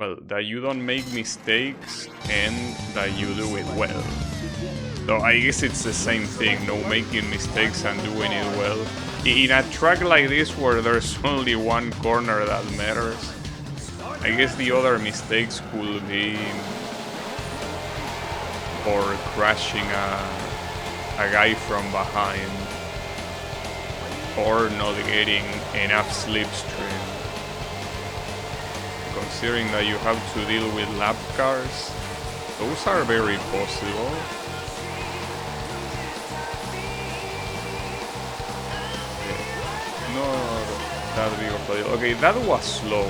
well, that you don't make mistakes and that you do it well. So I guess it's the same thing, no making mistakes and doing it well. In a track like this where there's only one corner that matters, I guess the other mistakes could be or crashing a guy from behind or not getting enough slipstream. Considering that you have to deal with lap cars, those are very possible. No, that big of a deal. Okay, that was slow.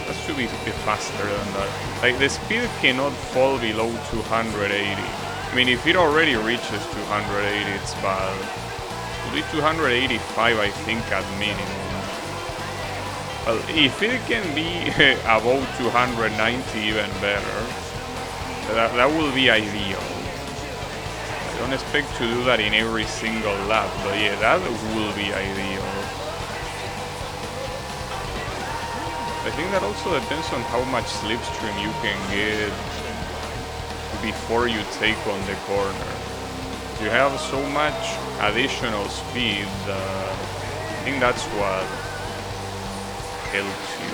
That should be faster than that. Like, the speed cannot fall below 280. I mean, if it already reaches 280, it's bad. It will be 285, I think, at minimum. Well, if it can be above 290, even better. That will be ideal. I don't expect to do that in every single lap, but yeah, that will be ideal. I think that also depends on how much slipstream you can get before you take on the corner. You have so much additional speed, I think that's what helps you.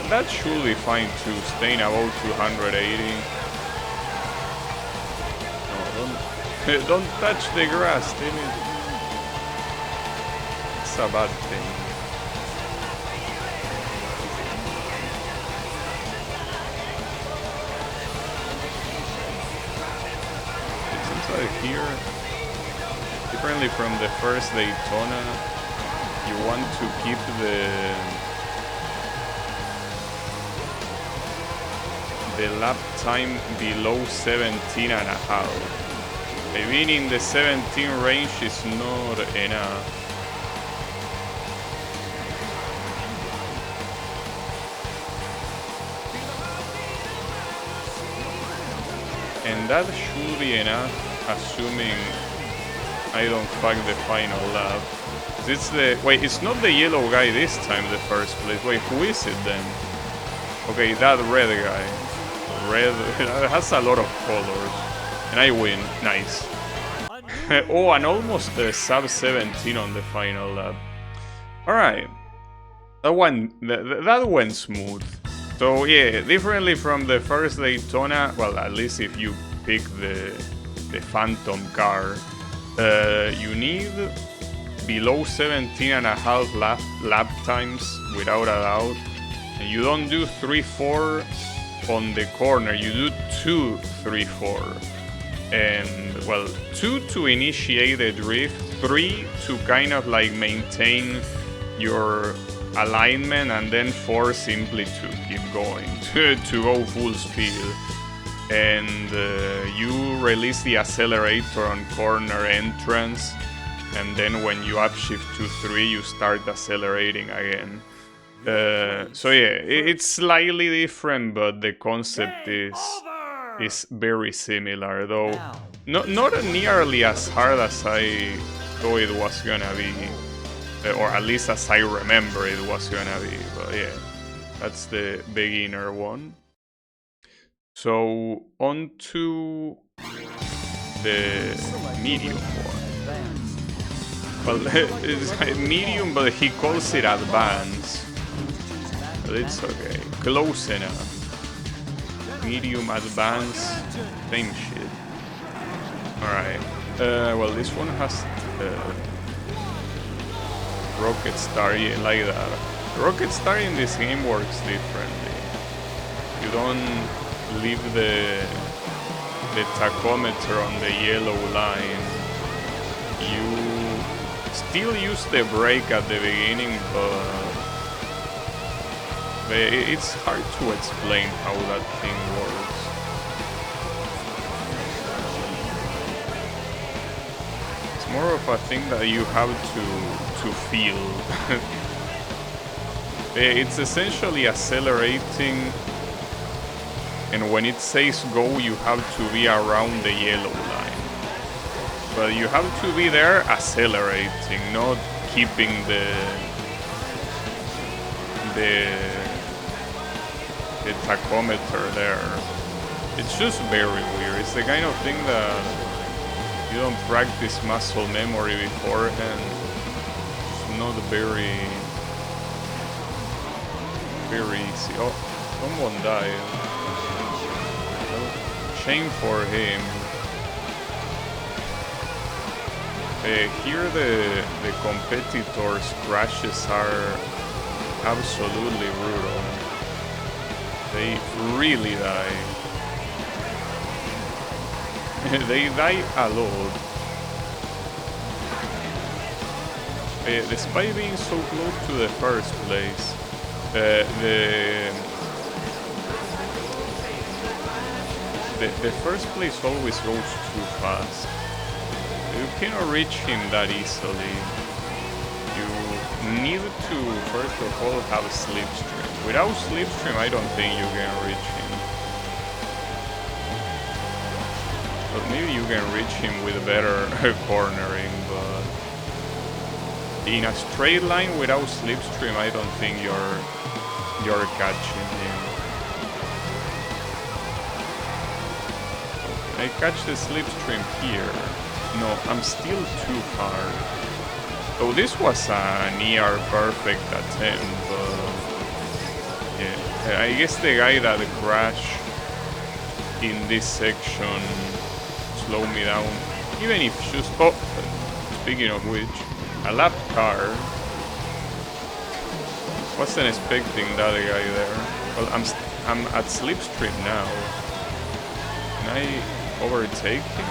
That should be fine too, staying above 280. No, don't touch the grass, damn it. It's a bad thing. Here, differently from the first Daytona, you want to keep the lap time below 17 and a half. Being in the 17 range is not enough. And that should be enough, assuming I don't fuck the final lap. It's the... Wait, it's not the yellow guy this time, the first place. Wait, who is it then? Okay, that red guy. Red has a lot of colors. And I win. Nice. Oh, and almost sub 17 on the final lap. Alright. That went smooth. So yeah, differently from the first Daytona, well, at least if you pick the Phantom car, you need below 17 and a half lap times without a doubt. And you don't do 3-4 on the corner, you do 2-3-4. And well, 2 to initiate the drift, 3 to kind of like maintain your alignment, and then 4 simply to keep going, to go full speed. And you release the accelerator on corner entrance, and then when you upshift to 3 you start accelerating again. So yeah, it's slightly different, but the concept is very similar, though not nearly as hard as I thought it was gonna be. Or at least as I remember it was gonna be, but yeah, that's the beginner one. So on to the medium one. Well, it's medium, but he calls it advanced. But it's okay, close enough. Medium, advanced, same shit. Alright, well, this one has rocket star, yeah, like that. The rocket star in this game works differently. You don't leave the tachometer on the yellow line. You still use the brake at the beginning, but it's hard to explain how that thing works. It's more of a thing that you have to feel. It's essentially accelerating, and when it says go, you have to be around the yellow line. But you have to be there accelerating, not keeping the tachometer there. It's just very weird. It's the kind of thing that you don't practice muscle memory beforehand. It's not very easy. Oh, someone died. Well, shame for him. Here the competitors' crashes are absolutely brutal. They really die. They die a lot. Despite being so close to the first place, the first place always goes too fast. You cannot reach him that easily. You need to, first of all, have a slipstream. Without slipstream, I don't think you can reach him. But maybe you can reach him with better cornering, but in a straight line without slipstream, I don't think you're catching him. I catch the slipstream here. No, I'm still too hard. So this was a near perfect attempt, but yeah, I guess the guy that crashed in this section slowed me down. Even if just speaking of which, a lap car. Wasn't expecting that guy there. Well, I'm at slipstream now. Can I overtake him?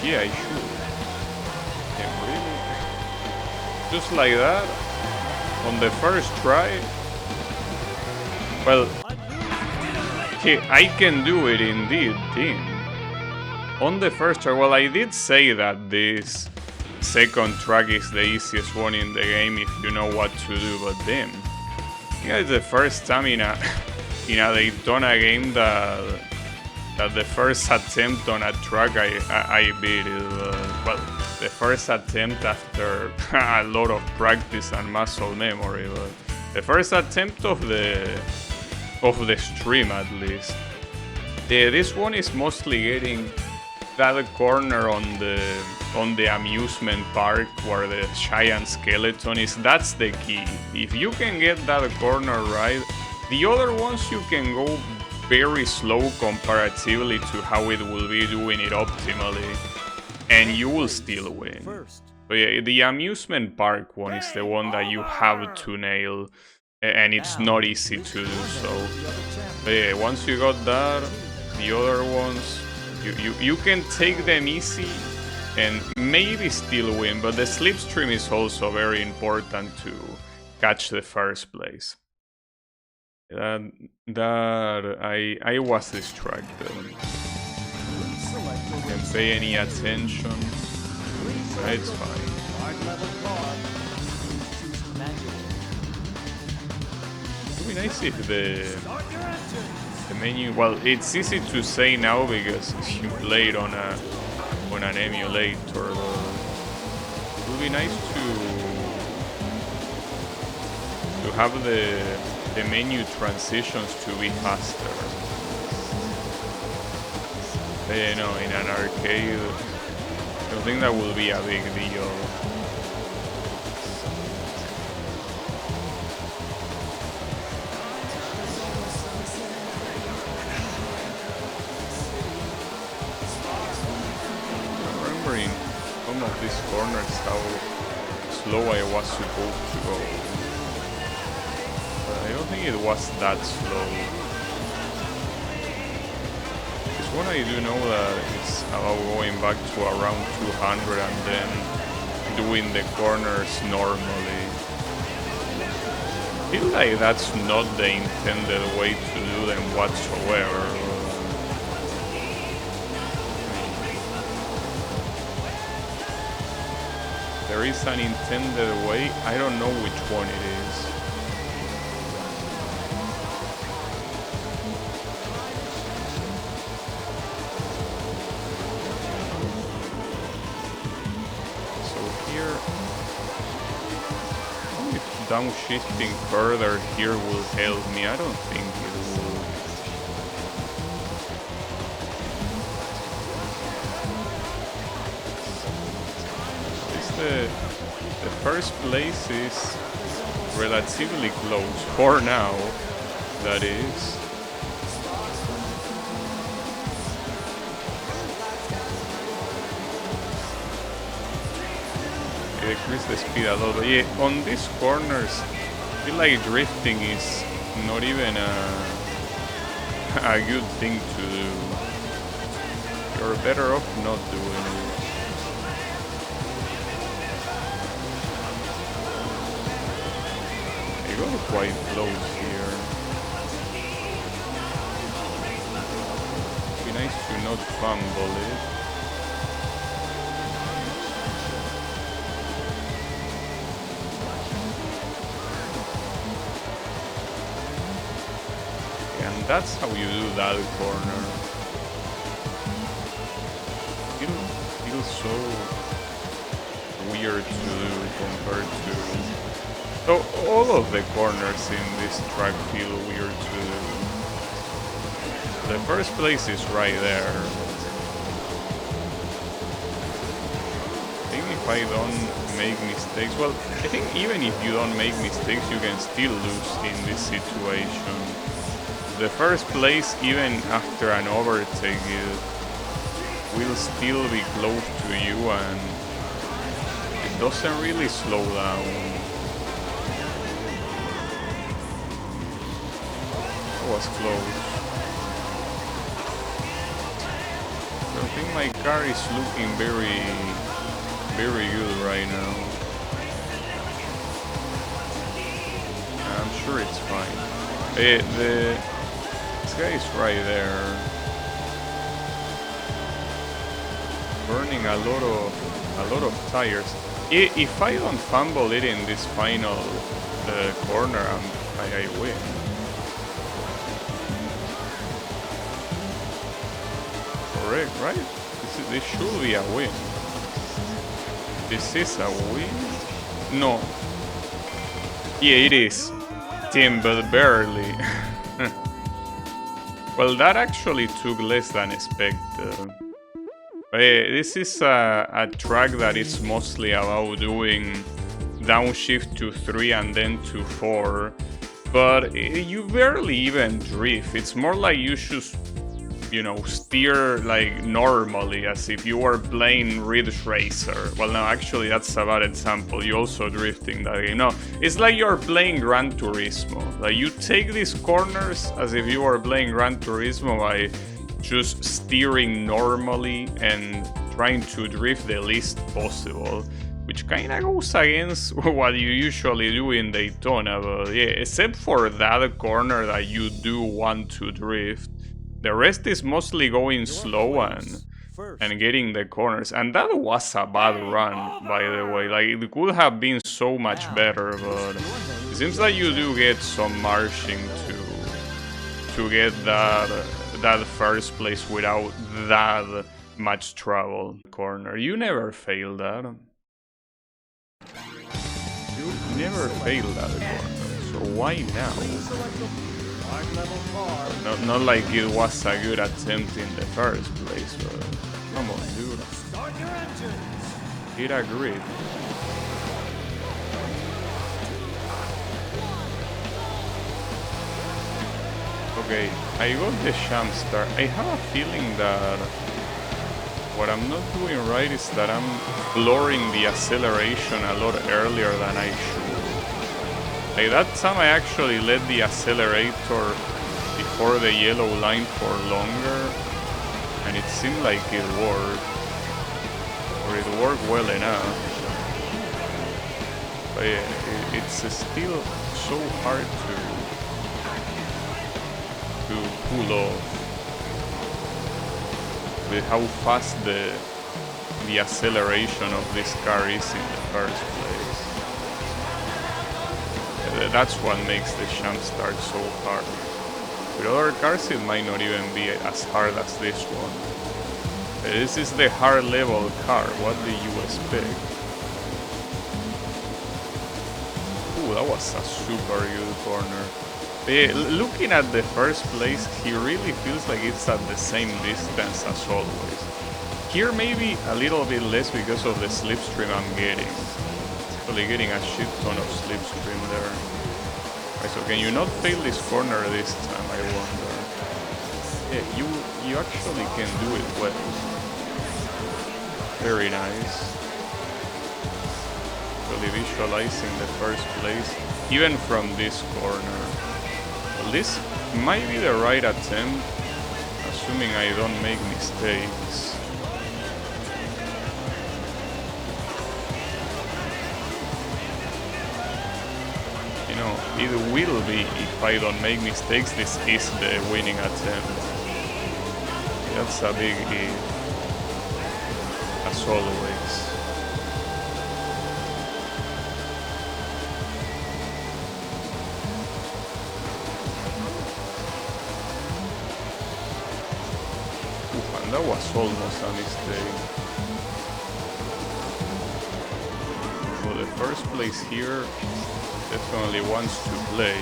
Yeah, I should. Yeah, really? Just like that? On the first try? Well, I can do it indeed, team. On the first try, well, I did say that this second track is the easiest one in the game if you know what to do, but damn. I think it's the first time in a Daytona game that the first attempt on a track I beat it. Well, the first attempt after a lot of practice and muscle memory, but the first attempt of the stream at least. This one is mostly getting that corner on the amusement park where the giant skeleton is. That's the key. If you can get that corner right, the other ones you can go very slow comparatively to how it will be doing it optimally, and you will still win. But yeah, the amusement park one is the one that you have to nail, and it's not easy to do so. But yeah, once you got that, the other ones, you can take them easy and maybe still win, but the slipstream is also very important to catch the first place. That I was distracted. Didn't pay any attention. It's fine. It would be nice if the menu. Well, it's easy to say now because you played on an emulator. It would be nice to have the menu transitions to be faster. You know, in an arcade, I don't think that will be a big deal. I'm remembering some of these corners how slow I was supposed to go. I don't think it was that slow. This one I do know that it's about going back to around 200 and then doing the corners normally. I feel like that's not the intended way to do them whatsoever. There is an intended way, I don't know which one it is. downshifting further here will help me. I don't think it will. The first place is relatively close, for now, that is. Decrease the speed a lot, but yeah, on these corners, I feel like drifting is not even a good thing to do. You're better off not doing it. I got quite close here. Be nice to not fumble it. And that's how you do that corner. It feels so weird to do compared to... So all of the corners in this track feel weird to do. The first place is right there. I think if I don't make mistakes... Well, I think even if you don't make mistakes, you can still lose in this situation. The first place, even after an overtake, will still be close to you and it doesn't really slow down. That was close. I think my car is looking very good right now. I'm sure it's fine. This guy is right there, burning a lot of tires. If I don't fumble it in this final corner, I win. Correct, right? This should be a win. This is a win? No. Yeah, it is. Tim, but barely. Well, that actually took less than expected. This is a track that is mostly about doing downshift to 3 and then to 4. But you barely even drift. It's more like you should, you know, steer like normally, as if you were playing Ridge Racer. Well, no, actually that's a bad example. You also drifting that game. No, it's like you're playing Gran Turismo. Like you take these corners as if you were playing Gran Turismo by just steering normally and trying to drift the least possible, which kinda goes against what you usually do in Daytona. But yeah, except for that corner that you do want to drift, the rest is mostly going slow and getting the corners. And that was a bad run, by the way. Like, it could have been so much better, but it seems like you do get some margin to get that first place without that much trouble. Corner. You never failed that. You never failed that corner. So why now? Not like it was a good attempt in the first place, but come on, dude. Hit a grid. Okay, I got the jump start. I have a feeling that what I'm not doing right is that I'm lowering the acceleration a lot earlier than I should. Like that time I actually let the accelerator before the yellow line for longer, and it seemed like it worked. Or it worked well enough. But yeah, it's still so hard to pull off with how fast the acceleration of this car is in the first place. That's what makes the jump start so hard. With other cars it might not even be as hard as this one. This is the hard level car, what do you expect? Ooh, Oh, that was a super good corner. Looking at the first place, he really feels like it's at the same distance as always. Here maybe a little bit less because of the slipstream I'm getting. Actually getting a shit ton of slipstream there. Right, so can you not fail this corner this time, I wonder? Yeah, you actually can do it well. Very nice. Really visualizing the first place, even from this corner. Well, this might be the right attempt, assuming I don't make mistakes. You know, it will be, if I don't make mistakes, this is the winning attempt. That's a big if, as always. That was almost a mistake. So the first place here definitely wants to play.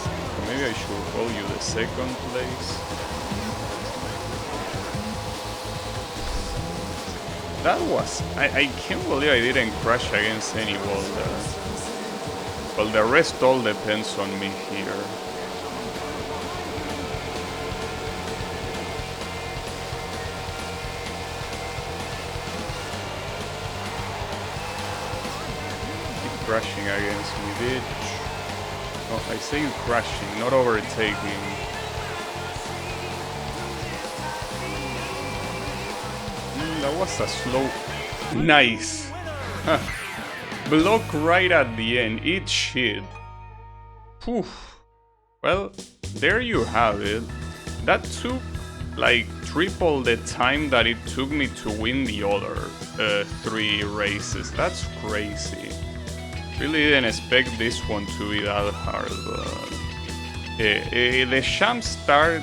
So maybe I should call you the second place. That was... I can't believe I didn't crash against any wall there. Well, the rest all depends on me here. Crashing against me, bitch. Oh, I say crashing, not overtaking. That was a slow... Nice! Block right at the end, eat shit. Poof. Well, there you have it. That took like triple the time that it took me to win the other 3 races. That's crazy. Really didn't expect this one to be that hard, but the jump start,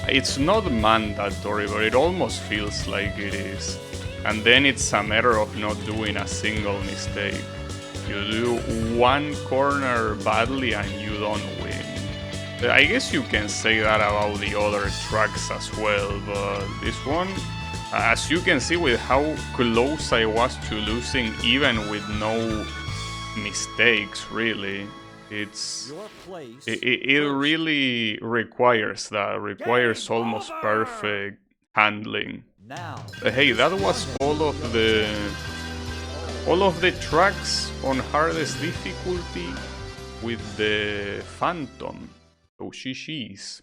it's not mandatory, but it almost feels like it is. And then it's a matter of not doing a single mistake. You do one corner badly and you don't win. I guess you can say that about the other tracks as well, but this one, as you can see with how close I was to losing even with no mistakes, really, it really requires that, requires almost perfect handling. But hey, that was all of the tracks on hardest difficulty with the Phantom. So GG's.